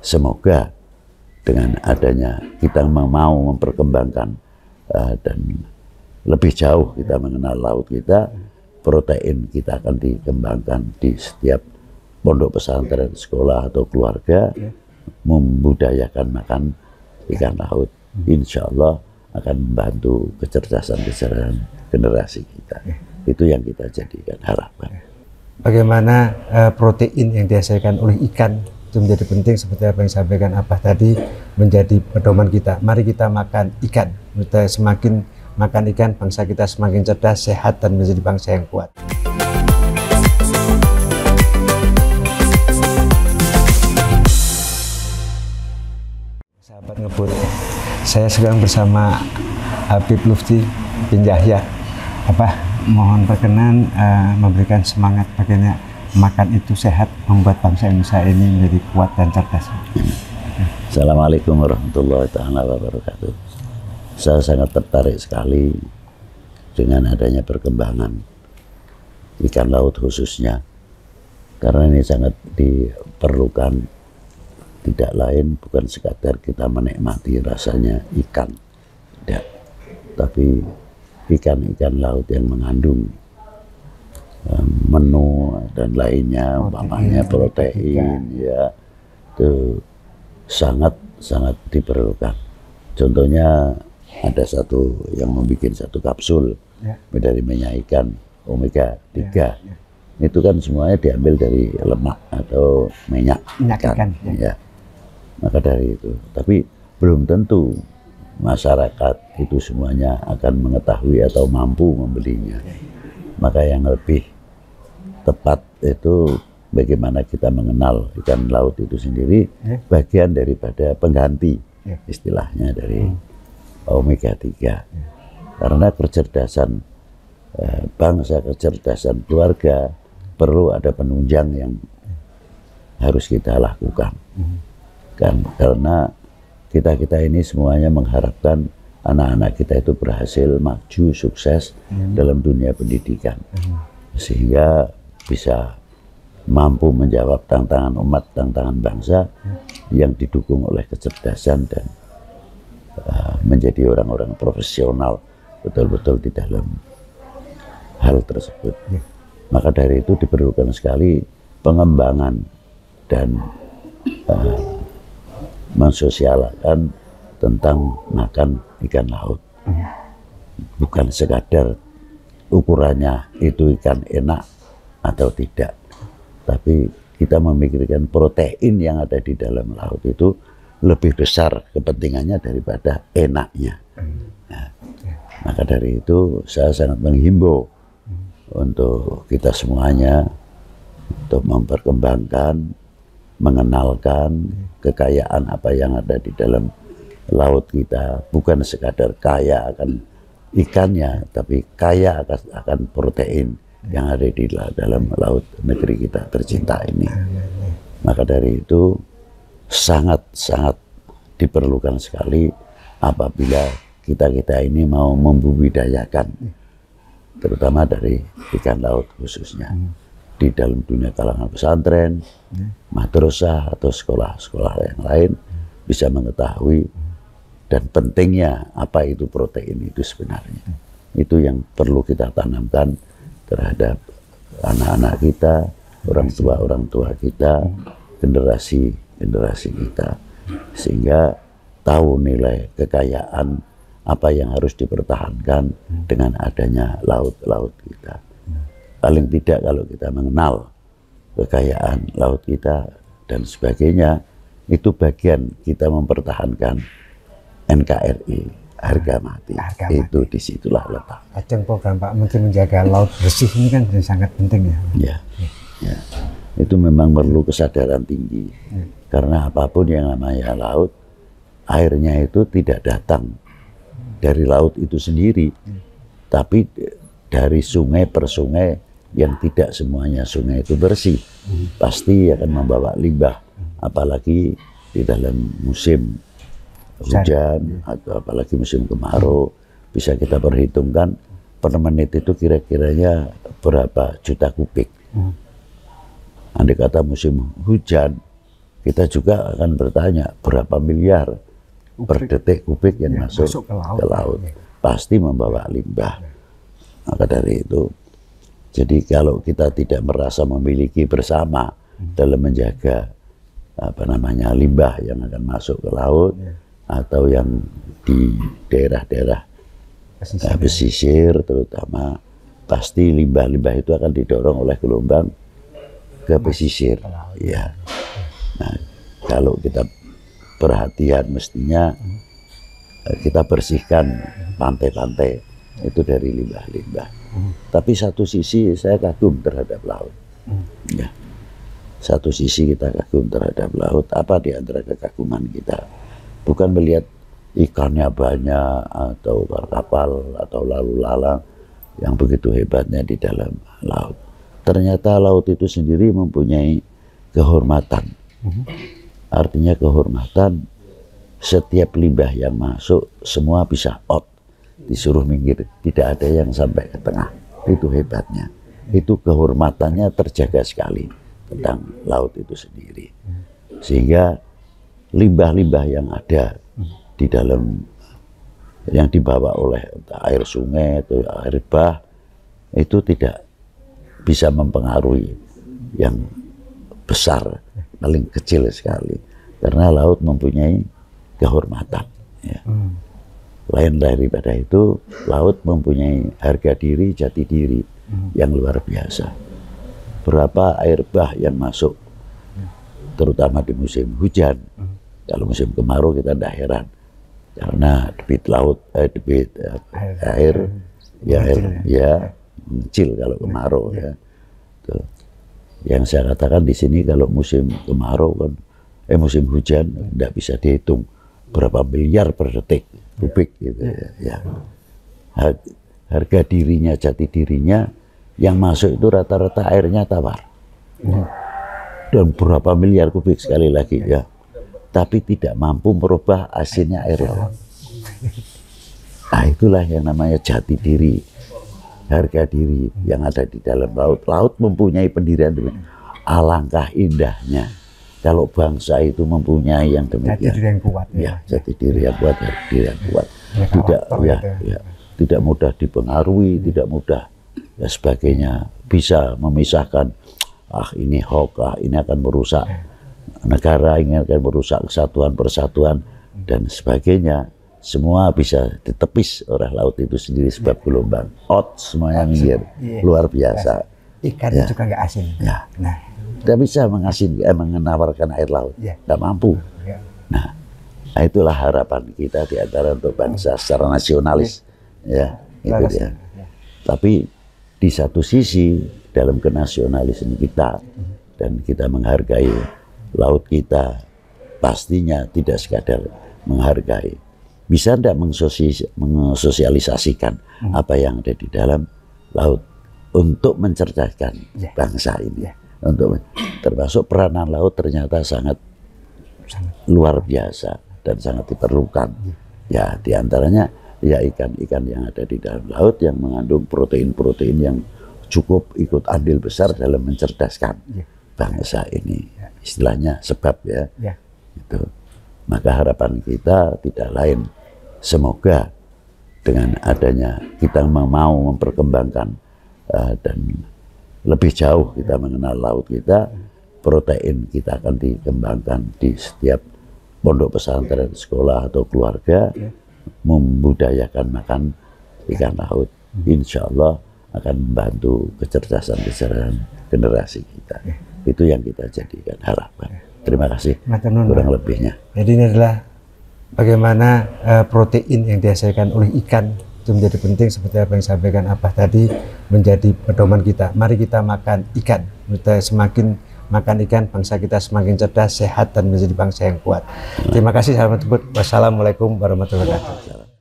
semoga dengan adanya kita mau memperkembangkan dan lebih jauh kita mengenal laut kita, protein kita akan dikembangkan di setiap pondok pesantren, sekolah atau keluarga, membudayakan makan ikan laut. Insya Allah akan membantu kecerdasan generasi kita. Itu yang kita jadikan harapan. Bagaimana protein yang dihasilkan oleh ikan itu menjadi penting, seperti apa yang disampaikan Abah tadi, menjadi pedoman kita. Mari kita makan ikan. Kita semakin makan ikan, bangsa kita semakin cerdas, sehat, dan menjadi bangsa yang kuat. Sahabat Ngebut, saya sedang bersama Habib Lutfi bin Yahya. Abah, mohon berkenan memberikan semangat bagaimana makan itu sehat, membuat bangsa Indonesia ini menjadi kuat dan cerdas. Assalamualaikum warahmatullahi wabarakatuh. Saya sangat tertarik sekali dengan adanya perkembangan ikan laut khususnya, karena ini sangat diperlukan. Tidak lain bukan sekadar kita menikmati rasanya ikan, tidak, tapi ikan-ikan laut yang mengandung menu dan lainnya, umpamanya protein, ya, itu sangat diperlukan. Contohnya ada satu yang membuat satu kapsul dari minyak ikan omega 3. Itu kan semuanya diambil dari lemak atau minyak ikan. Ya. Maka dari itu, tapi belum tentu masyarakat itu semuanya akan mengetahui atau mampu membelinya. Maka yang lebih tepat itu bagaimana kita mengenal ikan laut itu sendiri, bagian daripada pengganti istilahnya dari omega 3. Karena kecerdasan bangsa, kecerdasan keluarga, perlu ada penunjang yang harus kita lakukan. Kan, karena kita ini semuanya mengharapkan anak-anak kita itu berhasil maju sukses dalam dunia pendidikan, sehingga bisa mampu menjawab tantangan umat, tantangan bangsa yang didukung oleh kecerdasan dan menjadi orang-orang profesional betul-betul di dalam hal tersebut. Maka dari itu diperlukan sekali pengembangan dan mensosialkan tentang makan ikan laut. Bukan sekadar ukurannya itu ikan enak atau tidak, tapi kita memikirkan protein yang ada di dalam laut itu lebih besar kepentingannya daripada enaknya. Nah, maka dari itu saya sangat menghimbau untuk kita semuanya untuk memperkembangkan, mengenalkan kekayaan apa yang ada di dalam laut kita. Bukan sekadar kaya akan ikannya, tapi kaya akan protein yang ada di dalam laut negeri kita tercinta ini. Maka dari itu sangat diperlukan sekali apabila kita ini mau membudidayakan, terutama dari ikan laut khususnya, di dalam dunia kalangan pesantren, madrasah atau sekolah-sekolah yang lain bisa mengetahui dan pentingnya apa itu protein itu sebenarnya. Itu yang perlu kita tanamkan terhadap anak-anak kita, orang tua kita, generasi kita, sehingga tahu nilai kekayaan apa yang harus dipertahankan dengan adanya laut-laut kita. Paling tidak kalau kita mengenal kekayaan laut kita dan sebagainya, itu bagian kita mempertahankan NKRI, harga mati. Itu disitulah letak. Ajang program Pak Menteri menjaga laut bersih ini kan sangat penting ya. Ya. Itu memang perlu kesadaran tinggi. Karena apapun yang namanya laut, airnya itu tidak datang dari laut itu sendiri, tapi dari sungai per sungai yang tidak semuanya sungai itu bersih. Pasti akan membawa limbah, apalagi di dalam musim hujan atau apalagi musim kemarau. Bisa kita perhitungkan per menit itu kira-kiranya berapa juta kubik. Andai kata musim hujan kita juga akan bertanya berapa miliar per detik kubik yang masuk ke laut. Pasti membawa limbah. Maka dari itu, jadi kalau kita tidak merasa memiliki bersama dalam menjaga limbah yang akan masuk ke laut atau yang di daerah-daerah pesisir terutama, pasti limbah-limbah itu akan didorong oleh gelombang ke pesisir. Ya. Nah, kalau kita perhatian mestinya kita bersihkan pantai-pantai itu dari limbah-limbah. Tapi satu sisi saya kagum terhadap laut. Ya. Satu sisi kita kagum terhadap laut. Apa di antara kekaguman kita? Bukan melihat ikannya banyak atau kapal atau lalu lalang yang begitu hebatnya di dalam laut. Ternyata laut itu sendiri mempunyai kehormatan. Artinya kehormatan, setiap limbah yang masuk semua bisa out, disuruh minggir, tidak ada yang sampai ke tengah. Itu hebatnya. Itu kehormatannya terjaga sekali tentang laut itu sendiri. Sehingga limbah-limbah yang ada di dalam yang dibawa oleh air sungai atau air bah itu tidak bisa mempengaruhi yang besar, paling kecil sekali, karena laut mempunyai kehormatan. Ya. Lain daripada itu, laut mempunyai harga diri, jati diri yang luar biasa. Berapa air bah yang masuk, terutama di musim hujan. Kalau musim kemarau kita tidak heran, karena debit laut, debit air kecil kalau kemarau. Ya. Tuh. Yang saya katakan di sini kalau musim kemarau kan, musim hujan tidak bisa dihitung berapa miliar per detik kubik gitu ya. Harga dirinya, jati dirinya yang masuk itu rata-rata airnya tawar. Dan berapa miliar kubik sekali lagi ya. Tapi tidak mampu merubah asinnya air laut. Nah, itulah yang namanya jati diri, harga diri yang ada di dalam laut. Laut mempunyai pendirian demikian. Alangkah indahnya kalau bangsa itu mempunyai yang demikian. Jati diri yang kuat. Ya, jati diri yang kuat, jati diri yang kuat. Tidak mudah dipengaruhi, tidak mudah sebagainya. Bisa memisahkan, ini hoax, ini akan merusak negara, ini akan merusak kesatuan, persatuan dan sebagainya. Semua bisa ditepis oleh laut itu sendiri sebab gelombang. Out semuanya minggir, luar biasa. Ikannya juga nggak asin. Ya. Nah, tidak bisa menawarkan air laut, tidak mampu. Nah, itulah harapan kita di antara untuk bangsa secara nasionalis, ya, itu dia. Tapi di satu sisi dalam kenasionalisme kita dan kita menghargai laut kita, pastinya tidak sekadar menghargai. Bisa tidak mensosialisasikan apa yang ada di dalam laut untuk mencerdaskan bangsa ini. Untuk termasuk peranan laut ternyata sangat luar biasa dan sangat diperlukan. Ya, diantaranya ya ikan-ikan yang ada di dalam laut yang mengandung protein-protein yang cukup ikut andil besar dalam mencerdaskan bangsa ini. Istilahnya sebab ya. Itu. Maka harapan kita tidak lain, semoga dengan adanya kita mau memperkembangkan dan lebih jauh kita mengenal laut kita, protein kita akan dikembangkan di setiap pondok pesantren, sekolah atau keluarga, membudayakan makan ikan laut. Insya Allah akan membantu kecerdasan generasi kita. Itu yang kita jadikan harapan. Terima kasih kurang lebihnya. Jadi ini adalah bagaimana protein yang dihasilkan oleh ikan itu menjadi penting, seperti apa yang disampaikan Abah tadi, menjadi pedoman kita. Mari kita makan ikan. Kita semakin makan ikan, bangsa kita semakin cerdas, sehat, dan menjadi bangsa yang kuat. Terima kasih. Wassalamualaikum warahmatullahi wabarakatuh.